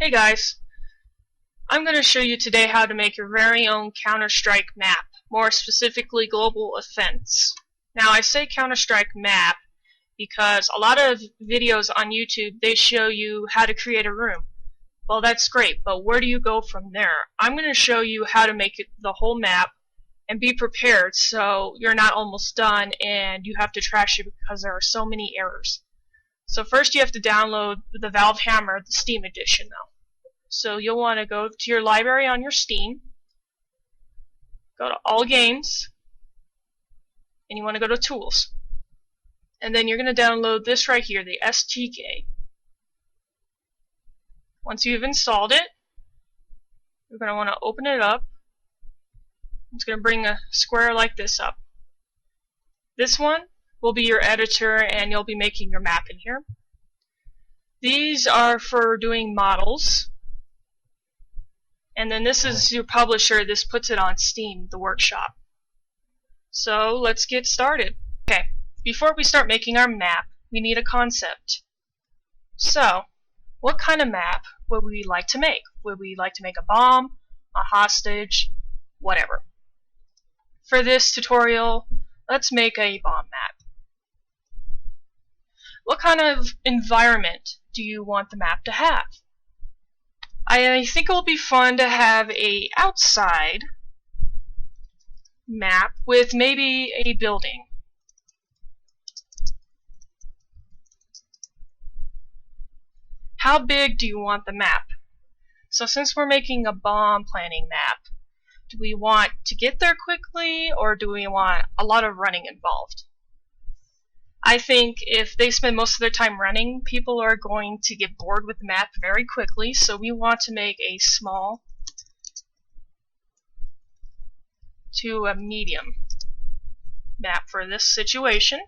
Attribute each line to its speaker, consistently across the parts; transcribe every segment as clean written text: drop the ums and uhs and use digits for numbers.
Speaker 1: Hey guys, I'm going to show you today how to make your very own Counter-Strike map, more specifically Global Offense. Now I say Counter-Strike map because a lot of videos on YouTube, they show you how to create a room. Well, that's great, but where do you go from there? I'm going to show you how to make it the whole map and be prepared so you're not almost done and you have to trash it because there are so many errors. So first you have to download the Valve Hammer, the Steam edition though. So you'll want to go to your library on your Steam, go to All Games, and you want to go to Tools. And then you're going to download this right here, the STK. Once you've installed it, you're going to want to open it up. It's going to bring a square like this up. This one will be your editor and you'll be making your map in here. These are for doing models. And then this is your publisher. This puts it on Steam, the workshop. So let's get started. Okay, before we start making our map, we need a concept. So, what kind of map would we like to make? Would we like to make a bomb, a hostage, whatever? For this tutorial, let's make a bomb map. What kind of environment do you want the map to have? I think it will be fun to have a outside map with maybe a building. How big do you want the map? So since we're making a bomb planning map, do we want to get there quickly or do we want a lot of running involved? I think if they spend most of their time running, people are going to get bored with the map very quickly, so we want to make a small to a medium map for this situation.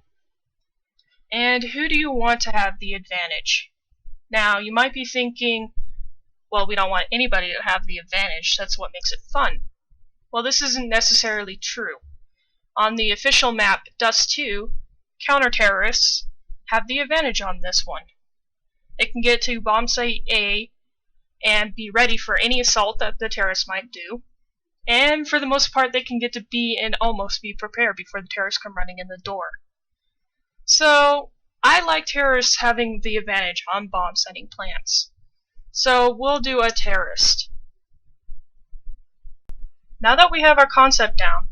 Speaker 1: And who do you want to have the advantage? Now, you might be thinking, well, we don't want anybody to have the advantage, that's what makes it fun. Well, this isn't necessarily true. On the official map, Dust 2, counter-terrorists have the advantage on this one. They can get to bomb site A and be ready for any assault that the terrorists might do. And for the most part, they can get to B and almost be prepared before the terrorists come running in the door. So, I like terrorists having the advantage on bomb setting plans. So, we'll do a terrorist. Now that we have our concept down,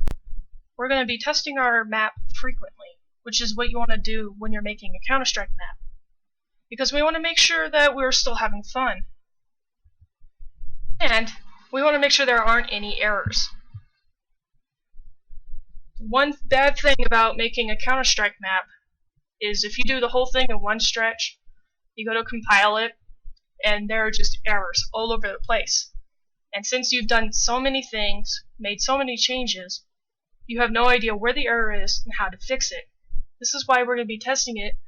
Speaker 1: we're going to be testing our map frequently, which is what you want to do when you're making a Counter-Strike map. Because we want to make sure that we're still having fun. And we want to make sure there aren't any errors. One bad thing about making a Counter-Strike map is if you do the whole thing in one stretch, you go to compile it, and there are just errors all over the place. And since you've done so many things, made so many changes, you have no idea where the error is and how to fix it. This is why we're going to be testing it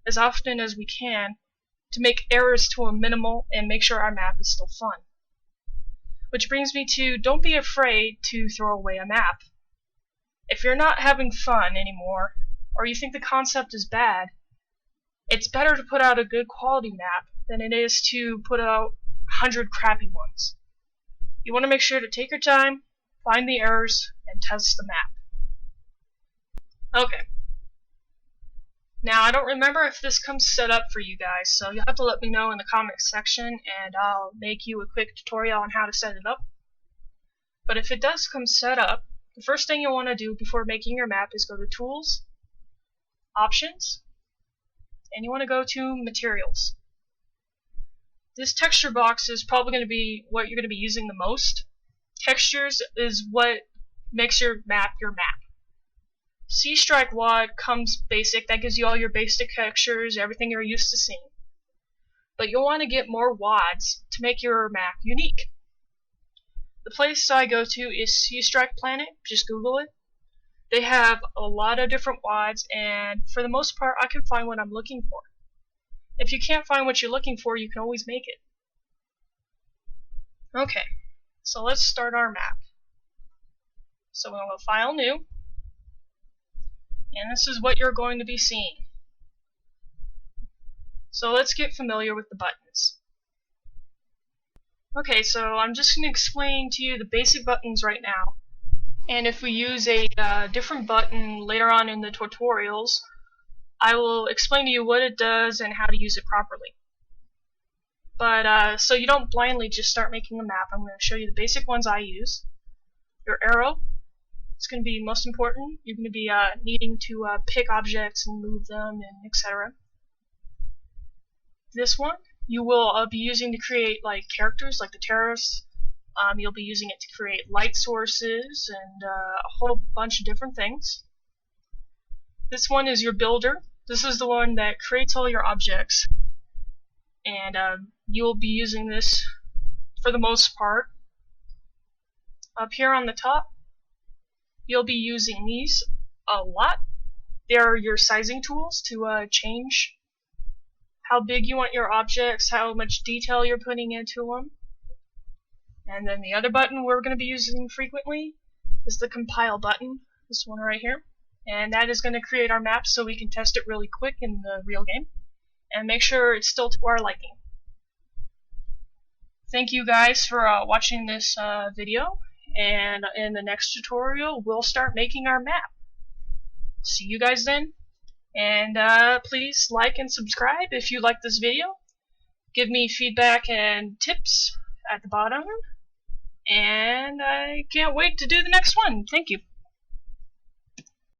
Speaker 1: as often as we can to make errors to a minimal and make sure our map is still fun. Which brings me to, don't be afraid to throw away a map. If you're not having fun anymore, or you think the concept is bad, it's better to put out a good quality map than it is to put out 100 crappy ones. You want to make sure to take your time, find the errors, and test the map. Okay. Now, I don't remember if this comes set up for you guys, so you'll have to let me know in the comments section, and I'll make you a quick tutorial on how to set it up. But if it does come set up, the first thing you'll want to do before making your map is go to Tools, Options, and you want to go to Materials. This texture box is probably going to be what you're going to be using the most. Textures is what makes your map your map. C-Strike WAD comes basic, that gives you all your basic textures, everything you're used to seeing. But you'll want to get more WADs to make your map unique. The place I go to is C-Strike Planet, just Google it. They have a lot of different WADs, and for the most part I can find what I'm looking for. If you can't find what you're looking for, you can always make it. Okay, so let's start our map. So we'll go File, New, and this is what you're going to be seeing. So let's get familiar with the buttons. Okay, so I'm just going to explain to you the basic buttons right now. And if we use a different button later on in the tutorials, I will explain to you what it does and how to use it properly. But so you don't blindly just start making a map, I'm going to show you the basic ones I use. Your arrow, it's going to be most important. You're going to be needing to pick objects and move them and etc. This one you will be using to create like characters like the terrorists. You'll be using it to create light sources and a whole bunch of different things. This one is your builder. This is the one that creates all your objects, and you'll be using this for the most part. Up here on the top, you'll be using these a lot. They are your sizing tools to change how big you want your objects, how much detail you're putting into them. And then the other button we're going to be using frequently is the compile button, this one right here. And that is going to create our map so we can test it really quick in the real game and make sure it's still to our liking. Thank you guys for watching this video, and in the next tutorial we'll start making our map. See you guys then, and please like and subscribe if you like this video. Give me feedback and tips at the bottom, and I can't wait to do the next one. Thank you.